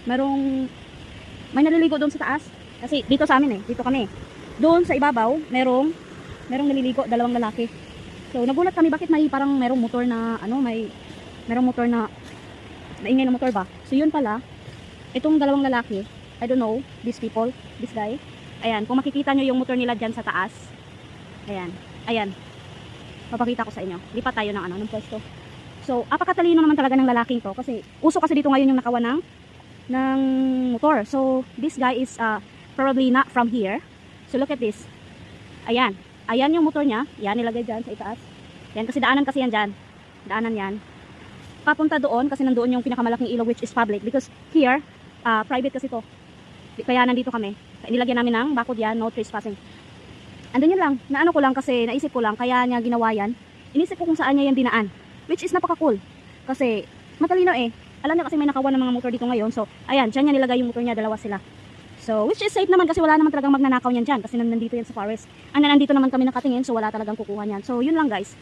may naliligo doon sa taas. Kasi dito sa amin dito kami. Doon sa ibabaw, merong naliligo, dalawang lalaki. So nagulat kami bakit may parang merong motor na merong motor na ingay na motor ba. So yun pala, itong dalawang lalaki, I don't know, these people, this guy. Ayan, kung makikita nyo yung motor nila dyan sa taas. Ayan. Papakita ko sa inyo. Lipat tayo ng pwesto. So, apakatalino naman talaga ng lalaking to kasi uso kasi dito ngayon yung nakawa ng motor. So, this guy is probably not from here. So, look at this. Ayan yung motor niya. Yan, nilagay dyan sa itaas. Yan, kasi daanan kasi yan dyan. Daanan yan. Papunta doon kasi nandoon yung pinakamalaking ilog which is public. Because here, private kasi to. Kaya nandito kami. Nilagyan namin ng bakod yan, no trespassing. And then yun lang, naano ko lang kasi naisip ko lang, kaya niya ginawa yan. Inisip ko kung saan niya yan dinaan. Which is napaka-cool. Kasi, matalino alam niya kasi may nakawan ng mga motor dito ngayon. So, ayan, dyan niya nilagay yung motor niya, dalawa sila. So, which is safe naman kasi wala naman talagang magnanakaw niyan dyan. Kasi nandito yan sa forest. Nandito naman kami nakatingin, so wala talagang kukuha niyan. So, yun lang guys.